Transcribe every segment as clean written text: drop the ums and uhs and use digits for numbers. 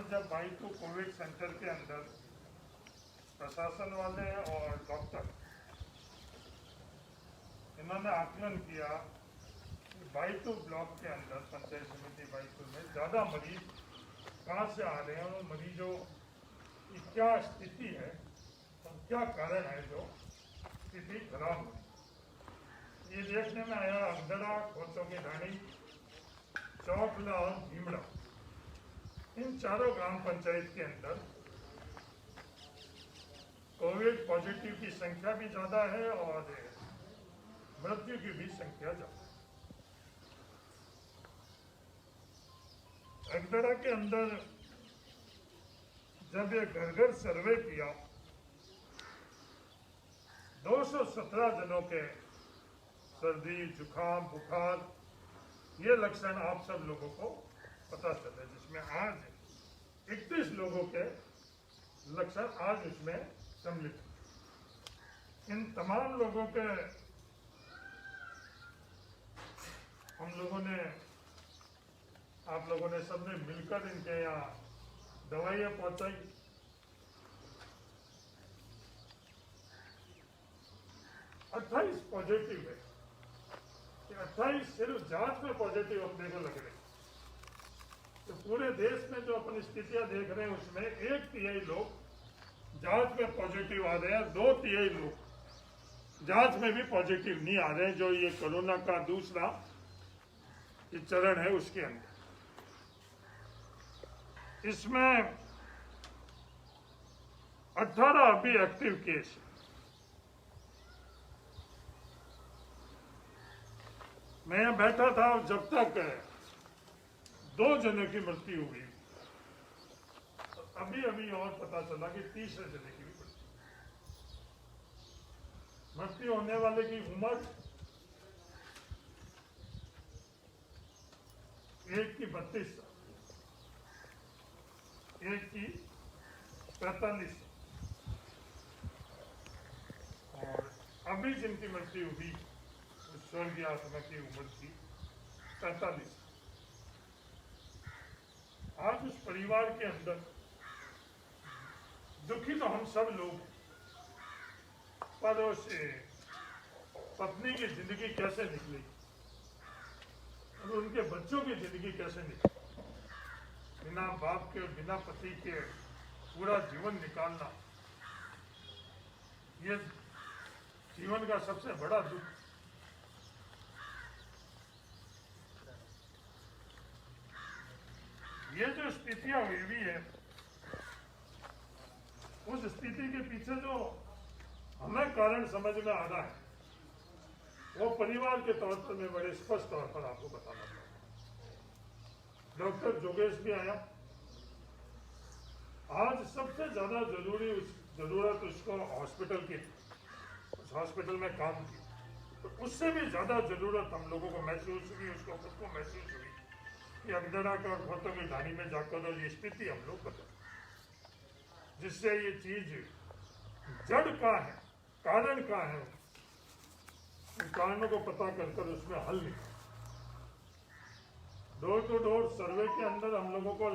जब बाईतू Covid centre के अंदर प्रशासन वाले और डॉक्टर इन्होंने आकलन किया कि बाईतू ब्लॉक के अंदर पंचायत समिति बाईतू में ज़्यादा मरीज कहाँ से आ रहे हैं और मरीजों की क्या स्थिति है और क्या कारण है जो स्थिति खराब हुई। ये देखने में आया अगदड़ा, खोतों की ढाणी, चौकला और भीमड़ा, इन चारों ग्राम पंचायत के अंदर कोविड पॉजिटिव की संख्या भी ज़्यादा है और मृत्यु की भी संख्या ज़्यादा है। अगदड़ा के अंदर जब ये घर घर सर्वे किया, 217 जनों के सर्दी, जुकाम, बुखार ये लक्षण आप सब लोगों को पता चले, जिसमें आज 31 लोगों के लक्षण आज उसमें सम्मिलित हैं। इन तमाम लोगों के हम लोगों ने, आप लोगों ने सबने मिलकर इनके यहाँ दवाइयाँ पहुँचाई। 28 पॉजिटिव है, 28 सिर्फ जांच में पॉजिटिव अपने को लग रहे। तो पूरे देश में जो अपन स्थितियां देख रहे हैं उसमें 1/3 लोग जांच में पॉजिटिव आ रहे हैं, 2/3 लोग जांच में भी पॉजिटिव नहीं आ रहे हैं, जो ये कोरोना का दूसरा चरण है उसके अंदर। इसमें 18 अभी एक्टिव केस है। मैं यहाँ बैठा था जब तक 2 जनों की मृत्यु हुई, अभी अभी और पता चला कि तीसरे जने की भी मृत्यु होने वाले की उम्र एक की 32 साल, एक की 45 और अभी जिनकी मृत्यु हुई स्वर्गीय आत्मा की उम्र थी 45। आज उस परिवार के अंदर दुखी तो हम सब लोग, पर उस पत्नी की जिंदगी कैसे निकली और उनके बच्चों की जिंदगी कैसे निकली, बिना बाप के बिना पति के पूरा जीवन निकालना, ये जीवन का सबसे बड़ा दुख। ये जो स्थितियां हुई है, उस स्थिति के पीछे जो हमें कारण समझ में आ रहा है, वो परिवार के तौर पर मैं बड़े स्पष्ट तौर पर आपको बताना चाहूँगा। डॉक्टर जोगेश भी आया। आज सबसे ज्यादा जरूरत उसको हॉस्पिटल की, उस हॉस्पिटल में काम की, तो उससे भी ज्यादा जरूरत हम लोगों को महसूस हुई, उसको खुद को महसूस हुई कि अगदड़ा का और खोतों की ढाणी में जाकर और ये स्थिति हम लोग बदल, जिससे ये चीज जड़ का है, कारण का है, उन कारणों को पता कर उसमें हल निकाल। डोर टू डोर सर्वे के अंदर हम लोगों को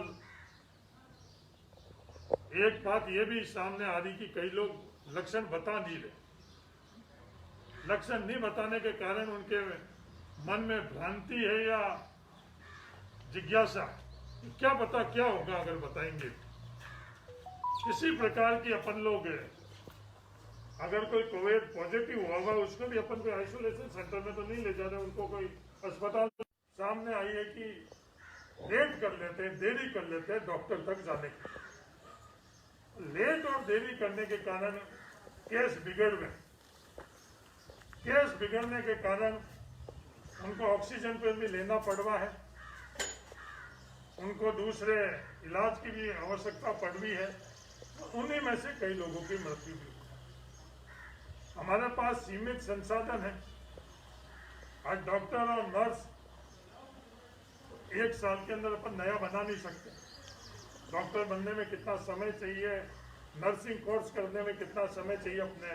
एक बात ये भी सामने आ रही कि कई लोग लक्षण बता नहीं रहे। लक्षण नहीं बताने के कारण उनके मन में भ्रांति है या जिज्ञासा, क्या पता क्या होगा अगर बताएंगे। किसी प्रकार की अपन लोग अगर कोई कोविड पॉजिटिव होगा उसको भी अपन कोई आइसोलेशन सेंटर में तो नहीं ले जा रहे, उनको कोई अस्पताल। सामने आई है कि लेट कर लेते हैं, देरी कर लेते हैं डॉक्टर तक जाने की। लेट और देरी करने के कारण केस बिगड़ गए। केस बिगड़ने के कारण उनको ऑक्सीजन पर भी लेना पड़ रहा है, उनको दूसरे इलाज की भी आवश्यकता पड़ रही है। उन्हीं में से कई लोगों की मृत्यु भी। हमारे पास सीमित संसाधन है। आज डॉक्टर और नर्स एक साल के अंदर अपन नया बना नहीं सकते। डॉक्टर बनने में कितना समय चाहिए, नर्सिंग कोर्स करने में कितना समय चाहिए अपने।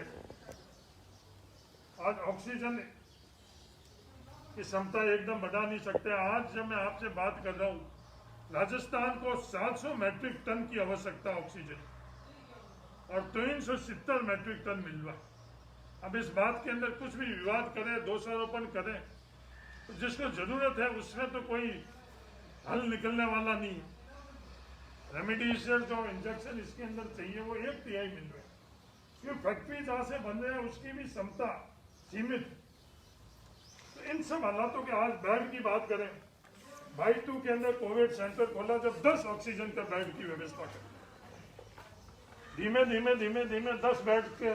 आज ऑक्सीजन की क्षमता एकदम बढ़ा नहीं सकते। आज जब मैं आपसे बात कर रहा हूँ राजस्थान को 700 मैट्रिक टन की आवश्यकता ऑक्सीजन और 370 मैट्रिक टन मिल रहा। अब इस बात के अंदर कुछ भी विवाद करें, दोषारोपण करें, तो जिसको जरूरत है उसमें तो कोई हल निकलने वाला नहीं है। रेमडेसिविर जो इंजेक्शन इसके अंदर चाहिए वो 1/3 मिल रहा है, क्योंकि फैक्ट्री जहाँ से बन रहे हैं उसकी भी क्षमता सीमित है। तो इन सब हालातों के आज बेड की बात करें, भाई2 के अंदर कोविड सेंटर खोला, जब 10 ऑक्सीजन का बेड की व्यवस्था करें, धीमे धीमे धीमे धीमे 10 बेड के,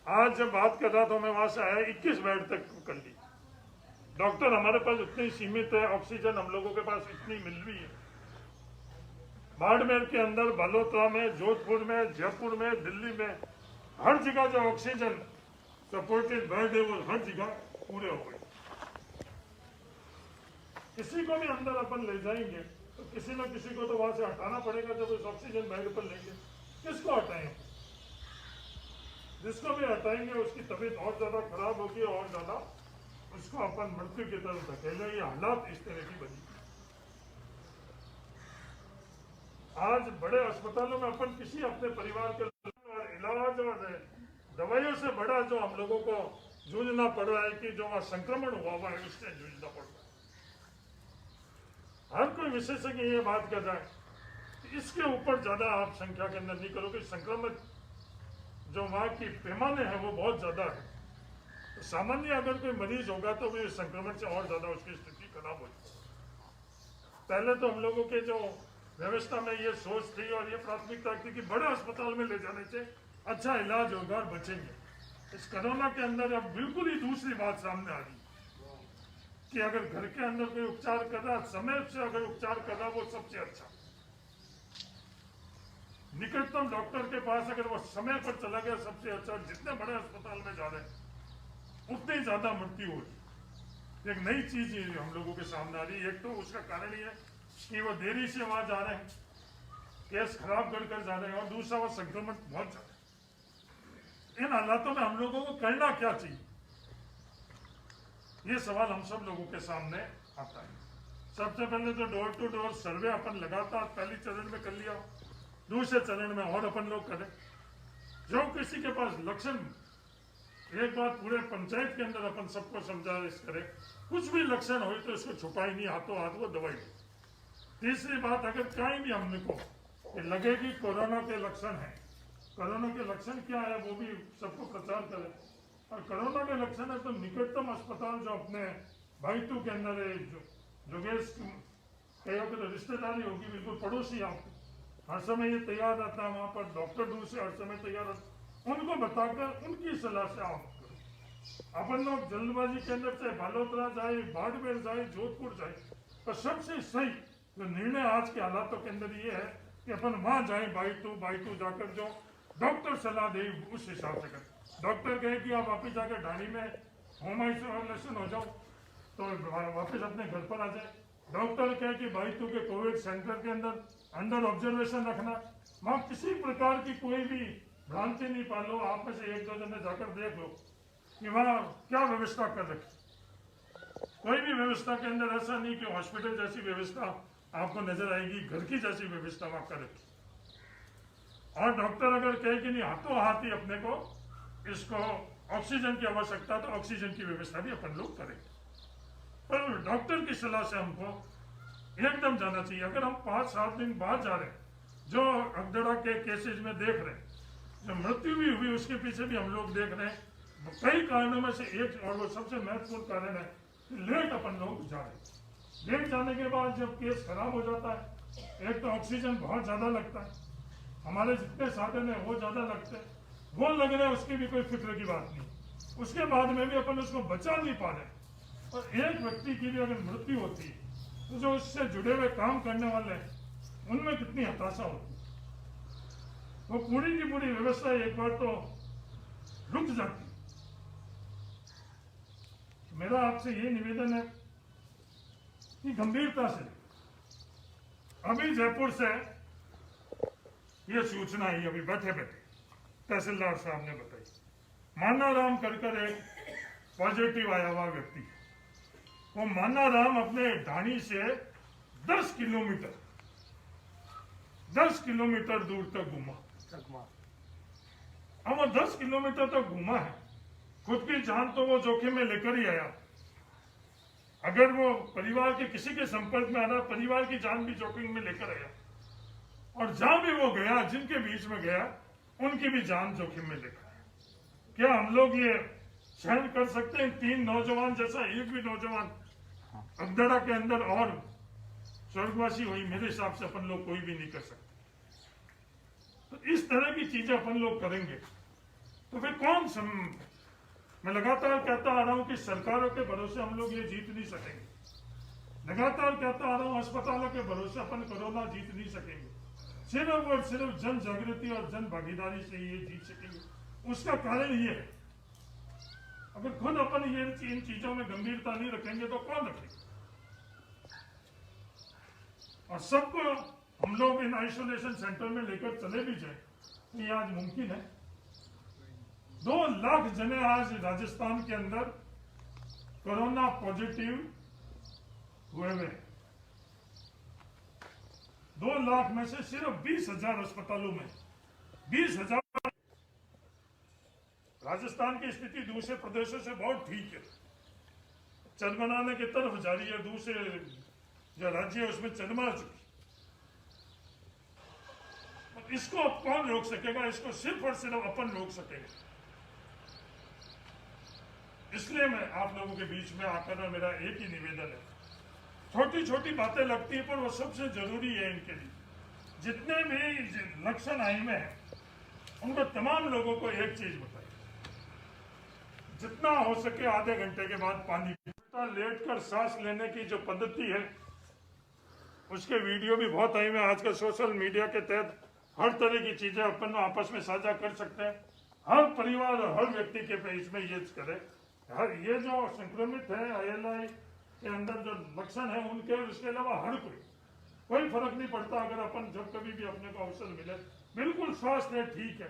आज जब बात कर रहा था मैं वहां से आया 21 बेड तक कर ली। डॉक्टर हमारे पास उतनी सीमित है, ऑक्सीजन हम लोगों के पास इतनी मिल रही है। बाड़मेर के अंदर, बलोत्रा में, जोधपुर में, जयपुर में, दिल्ली में, हर जगह जो ऑक्सीजन सपोर्टेड बेड है वो हर जगह पूरे हो गए। किसी को भी अंदर अपन ले जाएंगे तो किसी न किसी को तो वहां से हटाना पड़ेगा। जब उस ऑक्सीजन बेड पर लेंगे, किसको हटाएंगे? जिसको भी हटाएंगे उसकी तबीयत और ज्यादा खराब होगी और ज्यादा उसको अपन मृत्यु की तरफ धकेले। ये हालात इस तरह की बनी। आज बड़े अस्पतालों में अपन किसी अपने परिवार के इलाज और दवाइयों से बड़ा जो हम लोगों को जूझना पड़ रहा है कि जो वहां संक्रमण हुआ है उससे जूझना पड़ रहा है। हर कोई विशेषज्ञ ये बात कर रहा है कि इसके ऊपर ज्यादा आप संख्या के अंदर नहीं करोगे। संक्रमण जो वहां की पैमाने हैं वो बहुत ज्यादा है। तो सामान्य अगर कोई मरीज होगा तो भी संक्रमण से और ज्यादा उसकी स्थिति खराब होगी। पहले तो हम लोगों के जो व्यवस्था में ये सोच थी और ये प्राथमिकता थी कि बड़े अस्पताल में ले जाने से अच्छा इलाज होगा और बचेंगे। इस कोरोना के अंदर अब बिल्कुल ही दूसरी बात सामने आ रही कि अगर घर के अंदर कोई उपचार कर रहा, समय से अगर उपचार कर रहा, वो सबसे अच्छा। निकटतम डॉक्टर के पास अगर वो समय पर चला गया, सबसे अच्छा। जितने बड़े अस्पताल में जा रहे हैं उतनी ज्यादा मृत्यु हो रही। एक नई चीज हम लोगों के सामने आ रही है। एक तो उसका कारण ये है कि वो देरी से वहां जा रहे हैं, केस खराब कर जा रहे हैं, और दूसरा वो संक्रमण बहुत ज्यादा है। इन हालातों में हम लोगों को करना क्या चाहिए, ये सवाल हम सब लोगों के सामने आता है। सबसे पहले तो डोर टू डोर सर्वे अपन लगातार पहले चरण में कर लिया, दूसरे चरण में और अपन लोग करें। जो किसी के पास लक्षण, एक बात पूरे पंचायत के अंदर अपन सबको समझाइश करें, कुछ भी लक्षण हो तो इसको छुपाई नहीं, हाथों हाथ वो दवाई दे। तीसरी बात, अगर कहीं भी हमने को लगे कि कोरोना के लक्षण है, कोरोना के लक्षण क्या है वो भी सबको प्रचार करें। और कोरोना के लक्षण है तो निकटतम अस्पताल जो अपने भाई2 के अंदर है, जोगेश कहीं तो रिश्तेदारी होगी, बिल्कुल पड़ोसी आपको, हर समय ये तैयार रहता है वहां पर, डॉक्टर दूर से हर समय तैयार रहता, उनको बताकर उनकी सलाह से आप करो। अपन लोग जल्दबाजी के अंदर चाहे बालोतरा जाए, बाड़मेर जाए, जोधपुर जाए, पर सबसे सही जो निर्णय आज के हालातों के अंदर ये है कि अपन वहां जाए, भाई2 जाकर जो डॉक्टर सलाह दे उस हिसाब से करें। डॉक्टर कहे कि आप वापिस जाकर ढाणी में होम आइसोलेशन हो जाओ तो वापस अपने घर पर आ जाए। डॉक्टर कहे कि भाई2 के कोविड सेंटर के अंदर ऑब्जर्वेशन रखना, वहां किसी प्रकार की कोई भी भ्रांति नहीं पालो। आप में से 1-2 जने जाकर देख लो कि वहां क्या व्यवस्था कर रखी। कोई भी व्यवस्था के अंदर ऐसा नहीं कि हॉस्पिटल जैसी व्यवस्था आपको नजर आएगी, घर की जैसी व्यवस्था वहां कर रखी। और डॉक्टर अगर कहे कि नहीं, हाथों हाथ ही अपने को इसको ऑक्सीजन की आवश्यकता, तो ऑक्सीजन की व्यवस्था भी अपन लोग करेंगे। पर डॉक्टर की सलाह से हमको एकदम जाना चाहिए। अगर हम 5-7 दिन बाद जा रहे हैं, जो अगदड़ा के केसेज में देख रहे हैं, जो मृत्यु भी हुई उसके पीछे भी हम लोग देख रहे हैं, कई कारणों में से एक, और वो सबसे महत्वपूर्ण कारण है कि लेट अपन लोग जा रहे हैं। लेट जाने के बाद जब केस खराब हो जाता है, एक तो ऑक्सीजन बहुत ज्यादा लगता है, हमारे जितने साधन है वो ज्यादा लगते हैं, वो लग रहा है, उसकी भी कोई फिक्र की बात नहीं। उसके बाद में भी अपन उसको बचा नहीं पा रहे, और एक व्यक्ति की भी अगर मृत्यु होती है तो जो उससे जुड़े हुए काम करने वाले हैं उनमें कितनी हताशा होती है। वो पूरी की पूरी व्यवस्था एक बार तो रुक जाती है। मेरा आपसे ये निवेदन है कि गंभीरता से, अभी जयपुर से ये सूचना आई, अभी बैठे बैठे तहसीलदार साहब ने बताई, मानाराम कर एक पॉजिटिव आया हुआ व्यक्ति। वो मानाराम अपने ढाणी से 10 किलोमीटर 10 किलोमीटर दूर तक घूमा। अब वो 10 किलोमीटर तक घूमा है, खुद की जान तो वो जोखिम में लेकर ही आया। अगर वो परिवार के किसी के संपर्क में आना, परिवार की जान भी जोखिम में लेकर आया। और जहां भी वो गया, जिनके बीच में गया, उनकी भी जान जोखिम में लेकर आया। क्या हम लोग ये सहन कर सकते हैं? 3 नौजवान जैसा एक भी नौजवान अगदड़ा के अंदर और स्वर्गवासी हुई, मेरे हिसाब से अपन लोग कोई भी नहीं कर सकते। तो इस तरह की चीजें अपन लोग करेंगे तो फिर मैं लगातार कहता आ रहा हूं कि सरकारों के भरोसे हम लोग ये जीत नहीं सकेंगे। लगातार कहता आ रहा हूं अस्पतालों के भरोसे अपन कोरोना जीत नहीं सकेंगे। सिर्फ और सिर्फ जन जागृति और जन भागीदारी से ये जीत सकेंगे। उसका कारण ये है, अगर खुद अपन ये इन चीजों में गंभीरता नहीं रखेंगे तो कौन रखेगा? और सबको हम लोग इन आइसोलेशन सेंटर में लेकर चले भी जाए तो ये आज मुमकिन है? 2 लाख जने आज राजस्थान के अंदर कोरोना पॉजिटिव हुए हुए। 2 लाख में से सिर्फ 20,000 अस्पतालों में 20,000। राजस्थान की स्थिति दूसरे प्रदेशों से बहुत ठीक है, चरमराने की तरफ जा रही है। दूसरे जो राज्य है उसमें चरमा चुकी। इसको अब कौन रोक सकेगा? इसको सिर्फ और सिर्फ अपन रोक सकेंगे। इसलिए मैं आप लोगों के बीच में आकर मेरा एक ही निवेदन है, छोटी छोटी बातें लगती है पर वो सबसे जरूरी है इनके लिए। जितने भी लक्षण आई में है उनको तमाम लोगों को एक चीज बताइए, जितना हो सके आधे घंटे के बाद पानी पीना। लेट कर सांस लेने की जो पद्धति है उसके वीडियो भी बहुत आई में। आज का सोशल मीडिया के तहत हर तरह की चीजें अपन आपस में साझा कर सकते हैं। हर परिवार और हर व्यक्ति के इसमें ये करे। हर ये जो संक्रमित है ILI के अंदर जो लक्षण है उनके, उसके अलावा हर कोई फर्क नहीं पड़ता। अगर अपन जब कभी भी अपने को अवसर मिले, बिल्कुल स्वास्थ्य है, ठीक है,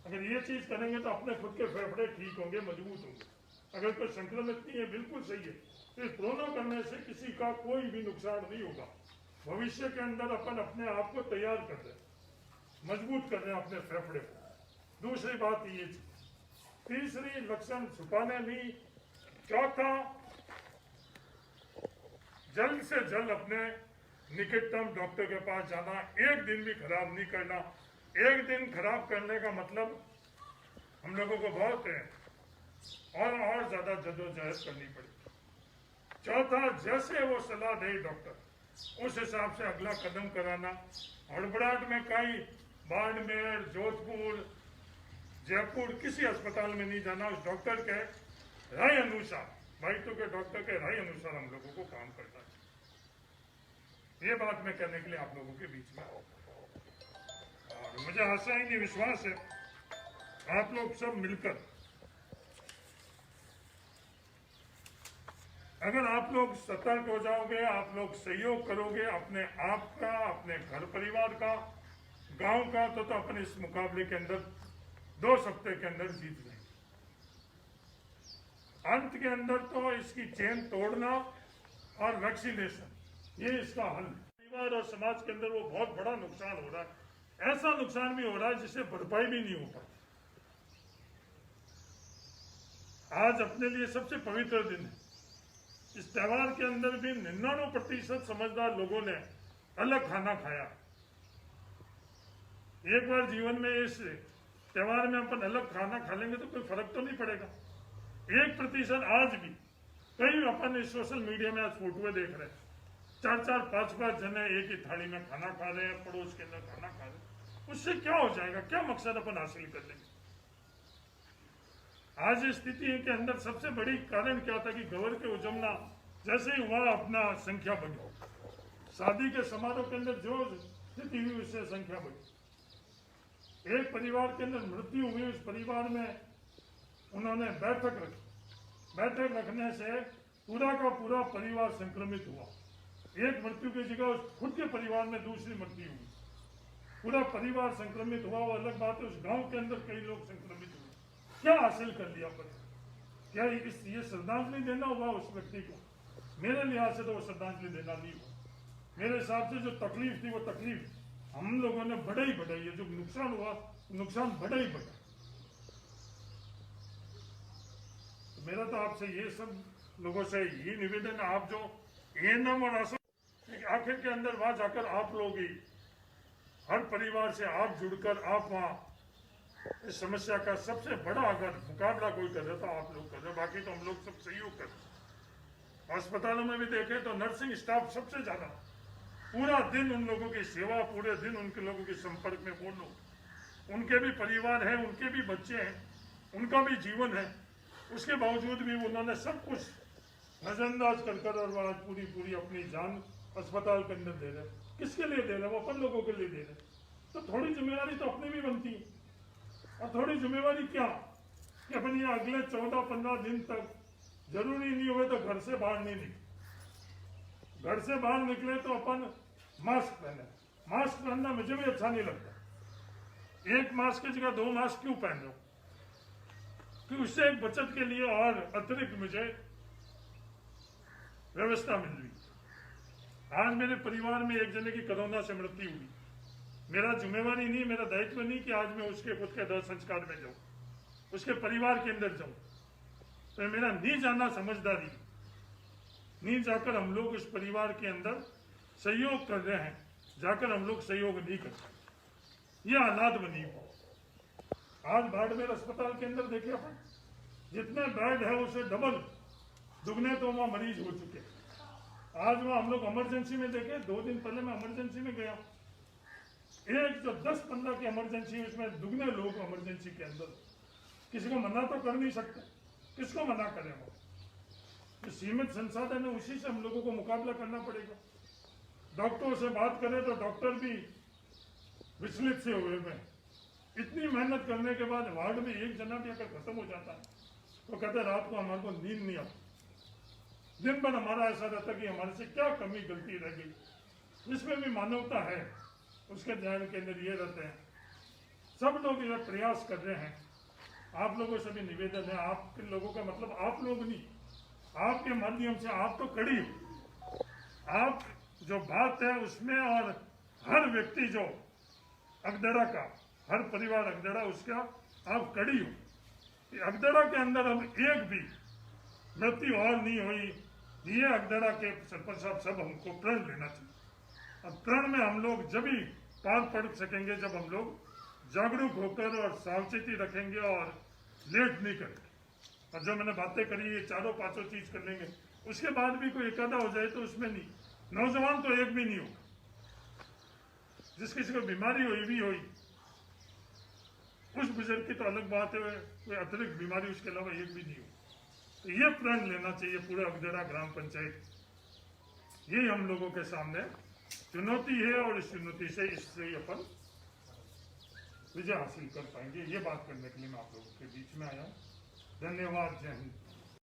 अगर ये चीज करेंगे तो अपने खुद के फेफड़े ठीक होंगे, मजबूत होंगे। अगर कोई संक्रमित नहीं है, बिल्कुल सही है, तो दोनों करने से किसी का कोई भी नुकसान नहीं होगा। भविष्य के अंदर अपन अपने आप को तैयार कर रहे हैं, मजबूत कर रहे हैं अपने फेफड़े को। दूसरी बात ये, तीसरी लक्षण छुपाने नहीं। चौथा, जल्द से जल्द अपने निकटतम डॉक्टर के पास जाना, एक दिन भी खराब नहीं करना। एक दिन खराब करने का मतलब हम लोगों को बहुत है और ज्यादा जद्दोजहद करनी पड़ेगी। चौथा, जैसे वो सलाह दे डॉक्टर, उस हिसाब से अगला कदम कराना। हड़बड़ाहट में कई बाड़मेर, जोधपुर, जयपुर किसी अस्पताल में नहीं जाना। उस डॉक्टर के राय अनुसार, भाइयों के डॉक्टर के राय अनुसार हम लोगों को काम करना चाहिए। ये बात मैं कहने के लिए आप लोगों के बीच में और मुझे आशा ही नहीं, विश्वास है आप लोग सब मिलकर, अगर आप लोग सतर्क हो जाओगे, आप लोग सहयोग करोगे अपने आप का, अपने घर परिवार का, गांव का, तो अपन इस मुकाबले के अंदर 2 हफ्ते के अंदर जीत जाएंगे। अंत के अंदर तो इसकी चेन तोड़ना और वैक्सीनेशन, ये इसका हल है। परिवार और समाज के अंदर वो बहुत बड़ा नुकसान हो रहा है, ऐसा नुकसान भी हो रहा है जिससे भरपाई भी नहीं हो पाती। आज अपने लिए सबसे पवित्र दिन है। इस त्योहार के अंदर भी 99% समझदार लोगों ने अलग खाना खाया। एक बार जीवन में इस त्योहार में अपन अलग खाना खा लेंगे तो कोई फर्क तो नहीं पड़ेगा। 1% आज भी कई अपन इस सोशल मीडिया में आज फोटोएं देख रहे हैं, 4-4, 5-5 जने एक ही थाली में खाना खा रहे हैं, पड़ोस के अंदर खाना खा रहे हैं। उससे क्या हो जाएगा? क्या मकसद अपन हासिल कर लेंगे? आज स्थिति के अंदर सबसे बड़ी कारण क्या था कि गवर के उजमना जैसे ही हुआ अपना संख्या बढ़ी, शादी के समारोह के अंदर जो स्थिति हुई उससे संख्या बढ़ी। एक परिवार के अंदर मृत्यु हुई, उस परिवार में उन्होंने बैठक रखी। बैठक रखने से पूरा का पूरा परिवार संक्रमित हुआ। एक मृत्यु की जगह खुद के परिवार में दूसरी मृत्यु हुई, पूरा परिवार संक्रमित हुआ। वो अलग बात है, उस गांव के अंदर कई लोग संक्रमित हुए। क्या हासिल कर लिया अपन? क्या ये श्रद्धांजलि देना हुआ उस व्यक्ति को? मेरे लिहाज से तो वो श्रद्धांजलि देना नहीं हुआ। मेरे हिसाब से जो तकलीफ थी वो तकलीफ हम लोगों ने बढ़ा ही बढ़ा, ये जो नुकसान हुआ नुकसान बढ़ा ही बढ़ा। तो मेरा तो आपसे ये सब लोगों से ये निवेदन है, आप जो एएनएम और आशा आखिर के अंदर वहां जाकर आप लोग ही हर परिवार से आप जुड़कर आप वहां इस समस्या का सबसे बड़ा अगर मुकाबला कोई कर रहा था आप लोग कर रहे, बाकी तो हम लोग सब सहयोग कर रहे। अस्पतालों में भी देखें तो नर्सिंग स्टाफ सबसे ज्यादा पूरा दिन उन लोगों की सेवा, पूरे दिन उनके लोगों के संपर्क में वो लोग, उनके भी परिवार हैं, उनके भी बच्चे हैं, उनका भी जीवन है, उसके बावजूद भी उन्होंने सब कुछ नजरअंदाज कर और वो आज पूरी पूरी अपनी जान अस्पताल के अंदर दे रहे। किसके लिए दे रहे? वो अपन लोगों के लिए दे रहे। तो थोड़ी जिम्मेवारी तो अपनी भी बनती है। और थोड़ी जिम्मेवारी क्या कि अपन ये अगले 14-15 दिन तक जरूरी नहीं हुए तो घर से बाहर नहीं निकले। घर से बाहर निकले तो अपन मास्क पहने। मास्क पहनना मुझे भी अच्छा नहीं लगता। एक मास्क की जगह 2 मास्क क्यों पहन लो? कि उससे एक बचत के लिए और अतिरिक्त मुझे व्यवस्था मिल रही। आज मेरे परिवार में एक जने की कोरोना से मृत्यु हुई। मेरा जिम्मेवारी नहीं, मेरा दायित्व नहीं कि आज मैं उसके खुद के दाह संस्कार में जाऊं, उसके परिवार के अंदर जाऊं। तो मेरा नहीं जाना समझदारी, नहीं जाकर हम लोग उस परिवार के अंदर सहयोग कर रहे हैं, जाकर हम लोग सहयोग नहीं करते। ये हालात बनी हो। आज बाड़मेर अस्पताल के अंदर देखिए अपन, जितने बेड है उसे डबल दुगने तो वहां मरीज हो चुके। आज वहां हम लोग इमरजेंसी में देखे, 2 दिन पहले मैं इमरजेंसी में गया, एक जो 10-15 की इमरजेंसी, उसमें दुगने लोग इमरजेंसी के अंदर। किसी को मना तो कर नहीं सकते, किसको मना करें? वो जो सीमित संसाधन है उसी से हम लोगों को मुकाबला करना पड़ेगा। डॉक्टरों से बात करें तो डॉक्टर भी विचलित से हुए हैं। इतनी मेहनत करने के बाद वार्ड में एक जना भी अगर खत्म हो जाता है तो कहते रात को हमारे को नींद नहीं आती। दिन भर हमारा ऐसा रहता कि हमारे से क्या कमी गलती रह गई। जिसमें भी मानवता है उसके ध्यान के अंदर ये रहते हैं। सब लोग ये प्रयास कर रहे हैं। आप लोगों से भी निवेदन है, आपके लोगों का मतलब आप लोग नहीं, आपके माध्यम से आप तो कड़ी हो। आप जो बात है उसमें, और हर व्यक्ति जो अगदड़ा का, हर परिवार अगदड़ा उसका आप कड़ी हो। अगदड़ा के अंदर हम एक भी मृत्यु और नहीं हुई, ये अगदड़ा के सरपंच साहब सब हमको प्रण लेना चाहिए। अब प्रण में हम लोग जब ही पार पड़ सकेंगे जब हम लोग जागरूक होकर और सावचेती रखेंगे और लेट नहीं करेंगे। और जो मैंने बातें करी ये 4-5 चीज कर लेंगे, उसके बाद भी कोई एकादा हो जाए तो उसमें नहीं, नौजवान तो एक भी नहीं होगा। जिस किसी को बीमारी हुई भी हुई, उस बुजुर्ग की तो अलग बात है, कोई अतिरिक्त बीमारी उसके अलावा एक भी नहीं हो। तो ये प्रण लेना चाहिए पूरे अगदड़ा ग्राम पंचायत। यही हम लोगों के सामने चुनौती है और इस चुनौती से इससे अपन विजय हासिल कर पाएंगे। ये बात करने के लिए मैं आप लोगों के बीच में आया हूँ। धन्यवाद। जय हिंद।